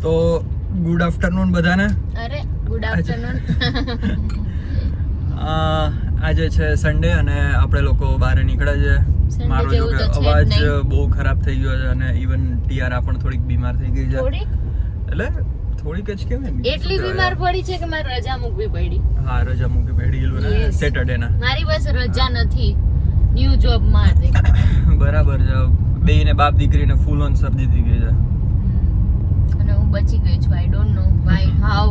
તો good afternoon બધાને. અરે ગુડ આફ્ટરનૂન. આજે છે સન્ડે અને આપણે લોકો બહાર નીકળ્યા છે. મારો જો કે અવાજ બહુ ખરાબ થઈ ગયો છે અને ઇવન ટીઆર પણ થોડીક બીમાર થઈ ગઈ છે. એટલે થોડીક જ કેવાય ને, એટલી બીમાર પડી છે કે મારે રજા મૂકવી પડી. હા, રજા મૂકવી પડી ને સેટરડે ના. મારી પાસે રજા નથી ન્યુ જોબ માં. બરાબર છે. બેયને બાપ દીકરીને ફૂલ ઓન શરદી થઈ ગઈ છે અને હું બચી ગઈ છું. I don't know why how.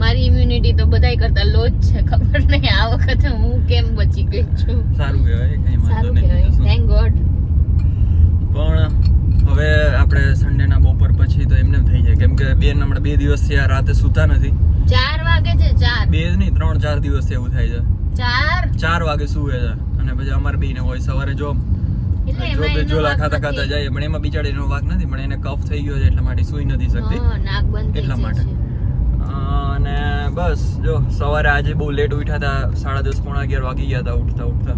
મારી ઇમ્યુનિટી તો બધાય કરતા લો જ છે. ખબર નહીં આ વખતે હું કેમ બચી ગઈ છું. સારું કહેવાય, કઈ વાંધો સારું નહીં. કહેવાય, થેન્ક ગોડ. પણ હવે આપણે સન્ડે ના બપોર પછી તો એમને થઈ જાય, કેમ કે બેન હમણાં 2 દિવસથી આ રાતે સૂતા નથી. 4 વાગે છે. 4 2 નહીં 3-4 દિવસથી એવું થાય છે. 4 વાગે સૂવે છે અને પછી અમારે બેને હોય સવારે જોબ જોલા ખાતા ખાતા જાય, પણ એમાં બિચારીનો વાક નથી, પણ એને કફ થઈ ગયો છે એટલા માટે સૂઈ નથી શકતી. નાક બંધ થઈ એટલા માટે. અને બસ જો સવારે આજે બહુ લેટ ઉઠ્યા હતા, 10:30-11 વાગી ગયા હતા ઉઠતા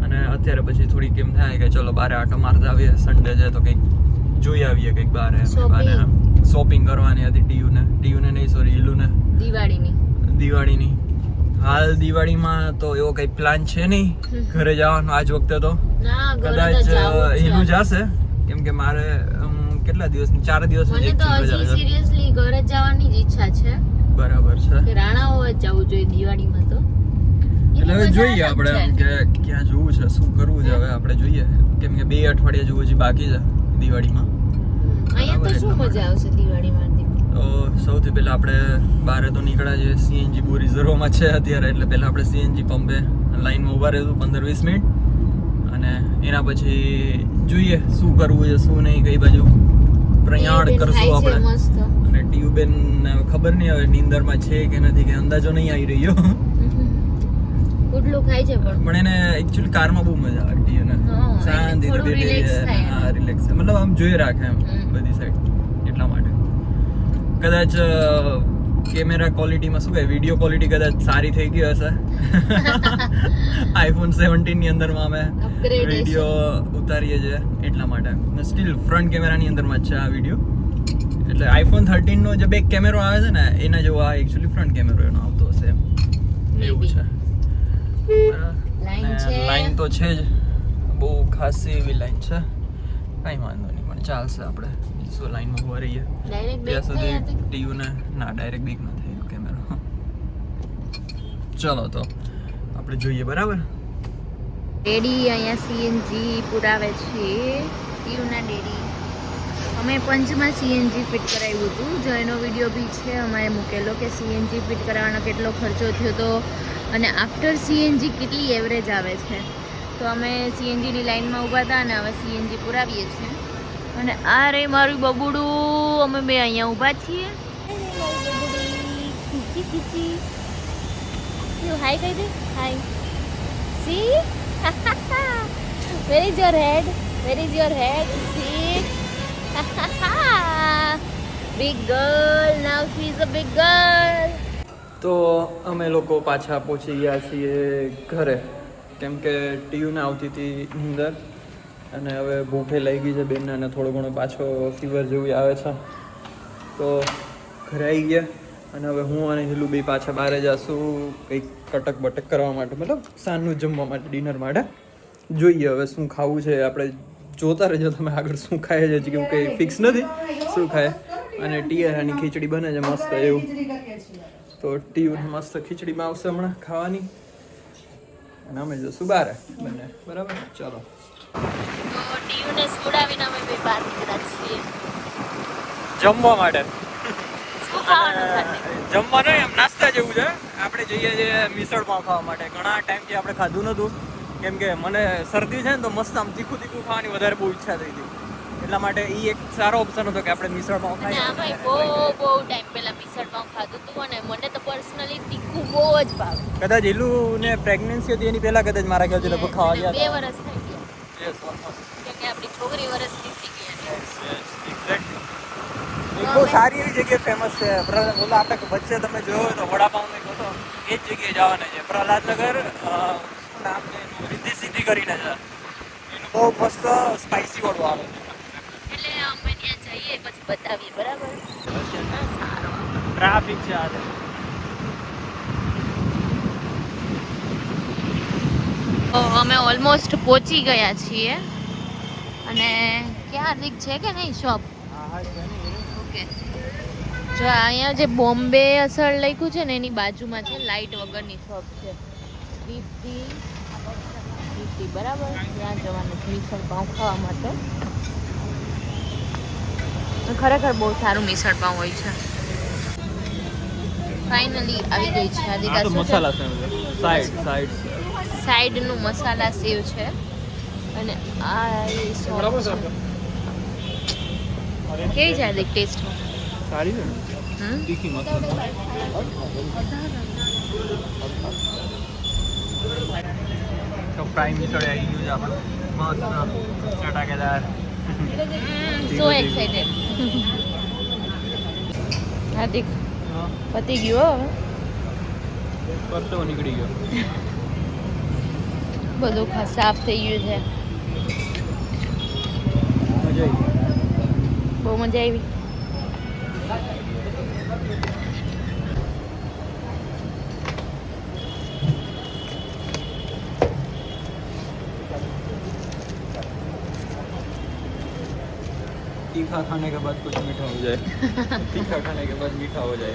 અને અત્યારે પછી થોડીક એમ થાય કે ચલો બારે આટો મારતા આવીએ, સન્ડે છે તો કંઈક જોઈ આવીએ કંઈક બારે. શોપિંગ કરવાની હતી ટીયુને નહીં સોરી ઈલુને, દિવાળીની. હાલ દિવાળીમાં તો એવો કઈ પ્લાન છે નહીં ઘરે જવાનો આજ વખતે. તો કદાચ ઈલુ જશે, કેમ કે મારે કેટલા દિવસની 4 દિવસની સિરિયસલી ઘરે જવાની જ ઈચ્છા છે. બરાબર છે. કે રાણાઓ જવું જોઈએ દિવાળીમાં. તો એટલે હવે જોઈએ આપણે કે ક્યાં જવું છે, શું કરવું છે. હવે આપણે જોઈએ, કેમ કે 2 અઠવાડિયા જેવું હજી બાકી છે દિવાળીમાં. અહીંયા તો શું મજા આવશે દિવાળીમાં? તો સૌથી પહેલા આપણે બહાર તો નીકળ્યા છે. સીએનજી બહુ રિઝર્વમાં છે અત્યારે, એટલે પહેલા આપણે સીએનજી પંપે લાઈનમાં ઊભા રહેશું 15-20 મિનિટ અને એના પછી જોઈએ શું કરવું છે શું નહીં, કઈ બાજુ પ્રયાણ કરશું આપણે. અને ટ્યુબેન ખબર નહીં હવે નીંદરમાં છે કે નથી, કે અંદાજો નહીં આવી રહ્યો. ઉડલું ખાય છે પણ એને એક્ચ્યુઅલી કારમાં બહુ મજા આવે ટીયુને. શાંતિથી બેઠી હા રિલેક્સ, મતલબ આમ જોઈ રાખે એમ બધી સાઈડ. એટલા માટે કદાચ કેમેરા ક્વોલિટીમાં શું કહે, વિડીયો ક્વોલિટી કદાચ સારી થઈ ગઈ હશે. આઈફોન 17 ની અંદરમાં અમે વિડીયો ઉતારીએ છીએ એટલા માટે. સ્ટીલ ફ્રન્ટ કેમેરાની અંદરમાં જ છે આ વિડીયો. એટલે આઈફોન 13 નો જે બેક કેમેરો આવે છે ને એના જેવો આ એક્ચ્યુઅલી ફ્રન્ટ કેમેરો એનો આવતો હશે એમ. એવું છે. લાઈન તો છે જ, બહુ ખાસી એવી લાઈન છે. કઈ વાંધો નહીં, પણ ચાલશે. આપણે લાઈનમાં ઉભા રહીએ ત્યાં સુધી ટીયુને ના ડાયરેક્ટ બીક ન થઈ કેમેરો. ચલો તો આપણે જોઈએ. બરાબર. ડેડી અહીંયા સીએનજી પુરાવે છે. ટીયુના ડેડી. અમે પંચમાં સીએનજી ફિટ કરાવ્યું હતું, જો એનો વિડીયો બી છે અમારે મૂકેલો કે સીએનજી ફિટ કરાવવાનો કેટલો ખર્ચો થયો હતો અને આફ્ટર સીએનજી કેટલી એવરેજ આવે છે. તો અમે સીએનજીની લાઈનમાં ઊભા હતા અને હવે સીએનજી પુરાવીએ છીએ. અને આ રે મારું બબુડું, અમે બે અહીંયા ઊભા છીએ. હાય કહી દે, hi. See where is your head, where is your head? See big girl, now she is a big girl. તો અમે લોકો પાછા પહોંચી ગયા છીએ ઘરે, કેમ કે ટીયુને આવતી હતી નીંદર અને હવે ભૂખે લાગી છે બેનને અને થોડો ઘણો પાછો ફીવર જેવું આવે છે. તો ઘરે આવી ગયા અને હવે હું અને હિલુ બી પાછા બહાર જઈશું કંઈક કટક બટક કરવા માટે, મતલબ સાંજનું જમવા માટે, ડિનર માટે. જોઈએ હવે શું ખાવું છે. આપણે જોતા રહેજો તમે આગળ શું ખાય છે, હજી કંઈ ફિક્સ નથી શું ખાય. અને ટીયારાની ખીચડી બને છે મસ્ત એવું, તો ટીયુને મસ્ત ખીચડીમાં આવશે હમણાં ખાવાની અને અમે જશું બહાર બંને. બરાબર, ચાલો. ટીયુને સુડાવીને અમે બે બહાર નીકળ્યા છીએ જમવા માટે. શું ખાવાનું સાથે? જમવાનું એમ નાસ્તા જેવું છે. આપણે જઈએ છીએ મિસળ પાવ ખાવા માટે. ઘણા ટાઈમથી આપણે ખાધું નહોતું, કેમ કે મને શરદી છે ને તો મસ્ત આમ તીખું ખાવાની વધારે બહુ ઈચ્છા થઈ હતી. એટલા માટે એ એક સારો ઓપ્શન હતો કે આપણે મિસળ પાવ ખાઈએ. ના ભાઈ, બહુ ટાઈમ પહેલા મિસળ પાવ ખાધું હતું અને મને તો પર્સનલી તીખું બહુ જ ભાવે. કદાચ એલુને પ્રેગ્નન્સી હતી એની પહેલા કદાચ મારા ખ્યાલથી લગભગ ખાવા ગયા 2 વર્ષ થઈ ગયા. Yes, almost. કેમ કે આપણી છોકરી વર્ષની થઈ ગઈ. એક્ઝેક્ટલી. એક બહુ સારી એવી જગ્યાએ ફેમસ છે. ઓલા આપણે વચ્ચે તમે જોયો હોય તો વડાપાઉં નહીં તો એ જ જગ્યાએ જવાના છે. પ્રહલાદનગર શું નામ છે એનું, રિદ્ધિ સિદ્ધિ કરીને છે. એનું બહુ મસ્ત સ્પાઇસી વાળું આવે છે. એટલે અમે ત્યાં જઈએ પછી બતાવીએ. બરાબર. ટ્રાફિક છે આજે. અમે ઓલમોસ્ટ પહોંચી ગયા છીએ અને ક્યાં હાર્દિક છે કે નહીં શોપ? ઓકે. જો અહીંયા જે બોમ્બે અસર લખ્યું છે ને એની બાજુમાં છે લાઇટ વગરની શોપ છે. દીપ્તિ બરાબર ત્યાં જવાનું છે મિસળ પાઉં ખાવા માટે. ખરેખર બહુ સારું મિસળ પાઉં હોય છે. ફાઇનલી આવી ગઈ છે આદિકા. મસાલા સાઈડ સાઈડનું મસાલા સેવ છે અને આ એ શોપ કેવી છે આદિક ટેસ્ટમાં? સારી છે ને તીખી મસાલા. તો ફ્રાય મિસળ આવી ગયું છે આપણે મસ્ત ચટાકેદાર. So excited. હાર્દિક પતી ગયું પરસો નીકળી ગયો. બધું સાફ થઈ ગયું છે. મજા આવી. બહુ મજા આવી. तीखा खाने के बाद कुछ मीठा हो जाए. तीखा खाने के बाद मीठा हो जाए.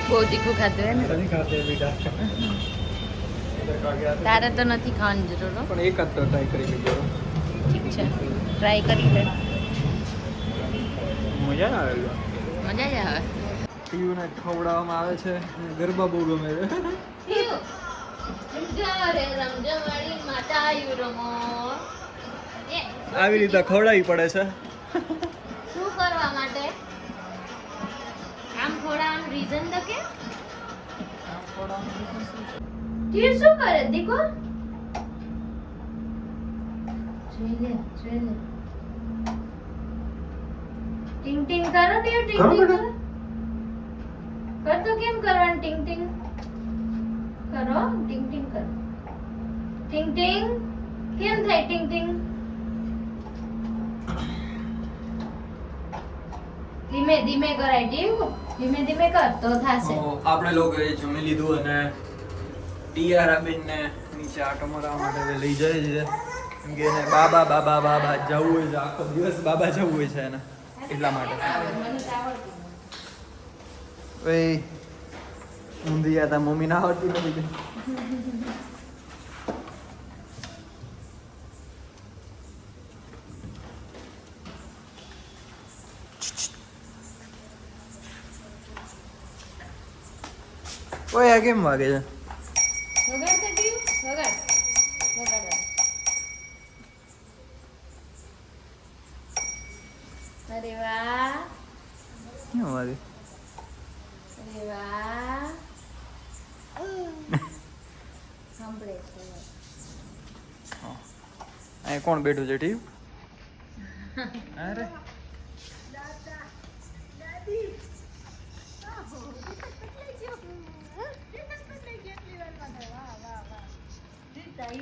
બહુ તીખું ખાતું હે ને? नहीं खाते बेटा. તારે તો નથી ખાવાની જરૂર હો. પણ એક જ તો ટ્રાય કરી લેજો. ઠીક છે ટ્રાય કરી લે. મજા આવે. મજા જ આવે. ટીયુને ખવડાવવામાં આવે છે અને ગરબા બહુ ગમે છે. આવી રીતે ખવડાવી પડે છે. શું કરવા માટે? આમ ખવડાવવાનું રીઝન તો કે? તું શું કરે દીકો? જોઈ લે. ટિંગ ટિંગ કરો ટીયુ ટિંગ ટિંગ. કર તો કેમ કરવાનું ટિંગ ટિંગ? કરો ટિંગ ટિંગ કરો. ટિંગ ટિંગ કેમ થાય ટિંગ ટિંગ? ધીમે ધીમે કરાય ટીયુ. ધીમે કર તો થાશે. આપણે લોકોએ જમી લીધું અને ટીયારાબેન ને નીચે આટો મારવા માટે હવે લઈ જાય છે કેમ કે એને બાબા જવું હોય છે. આખો દિવસ બાબા જવું હોય છે એને એટલા માટે. ભાઈ ઊંધી હતા મમ્મી ના આવડતી નથી. ઓય આ કેમ વાગે છે? વગાડ તો ટીયુ વગાડ. અરે વાહ. કેમ વાગે? અરે વાહ. સાંભળે છે. અહીં કોણ બેઠું છે ટીવ? અરે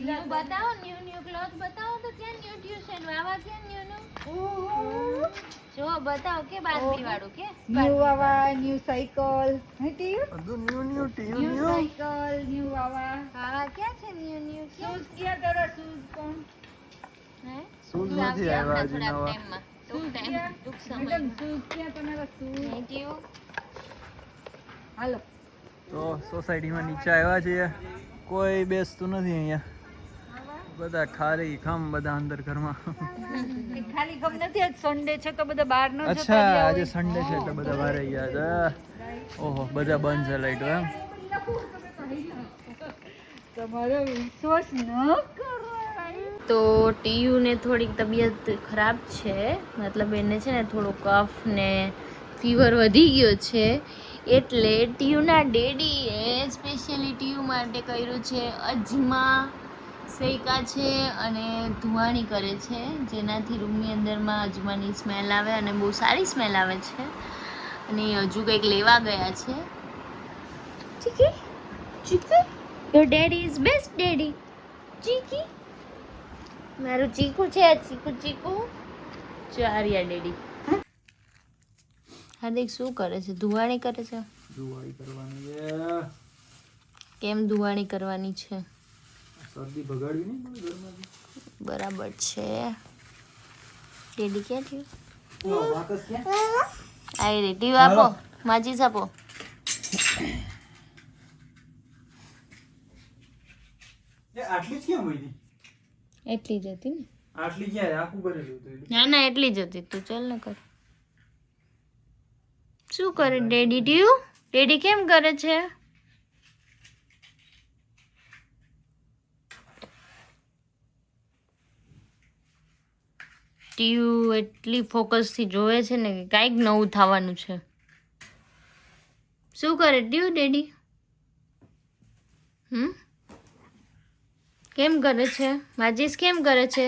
ન્યુ બતાવો ન્યુ ક્લોથ બતાવો તો ત્યાં ન્યુ ટ્યુશન વાવા ત્યાં ન્યુ જો બતાવો કે બાંધણી વાળું કે ન્યુ વાવા ન્યુ સાયકલ હતી બધું ન્યુ ટીવ ન્યુ સાયકલ ન્યુ વાવા હા ક્યાં છે ન્યુ શૂઝ ક્યાં તારા શૂઝ કોણ હે શૂઝ નથી આવ્યા હજી થોડા નવા. ટાઈમમાં ટૂંક સમય મેડમ શૂઝ ક્યાં તમારા શૂઝ નેટિવ હાલો તો સોસાયટીમાં નીચે આવ્યા છીએ. કોઈ બેસતું નથી અહીંયા. બધા ખાલી ખમ બધા અંદર ઘરમાં. ખાલી ગમ નથી આજ સન્ડે છે તો બધા બહાર ન જતા અચ્છા રહ્યા આજે હોય. સન્ડે છે એટલે બધા બહાર આવી ગયા છે. ઓહો બધા બંધ છે લાઈટો એમ. તમારો વિશ્વાસ ન કરાય. તો ટીયુને થોડીક તબિયત ખરાબ છે. મતલબ એને છે ને થોડો કફ ને ફીવર વધી ગયો છે એટલે ટીયુના ડેડીએ સ્પેશિયલી ટીયુ માટે કર્યું છે અજમા શેકા છે અને ધુવાણી કરે છે જેનાથી રૂમની અંદરમાં અજમાની સ્મેલ આવે અને બહુ સારી સ્મેલ આવે છે અને એ હજુ કંઈક લેવા ગયા છે. Chiki Chiki your daddy is best daddy. Chiki મારું ચીકુ છે આ ચીકુ ચારિયા ડેડી. હાર્દિક શું કરે છે? ધુવાણી કરે છે. ધુવાડી કરવાની છે. કેમ ધુવાણી કરવાની છે? શરદી ભગાડવી નહીં મને ઘરમાંથી. બરાબર છે. ડેડી ક્યાં થયું? વાકસ ક્યાં? આઈ રે ટીવી આપો, માચીસ આપો. આટલી જ ક્યાં મળી? એટલી જ હતી ને. આટલી ક્યાં? આખું કરેલું હતું. ના ના એટલી જ હતી. તું ચાલ ને કર. શું કરે ડેડી? ટીયુ ડેડી કેમ કરે છે? ટીયુ એટલી ફોકસ થી જોવે છે ને કે કાંઈક નવું થવાનું છે. શું કરે ટીયુ ડેડી? કેમ કરે છે? માજીસ કેમ કરે છે?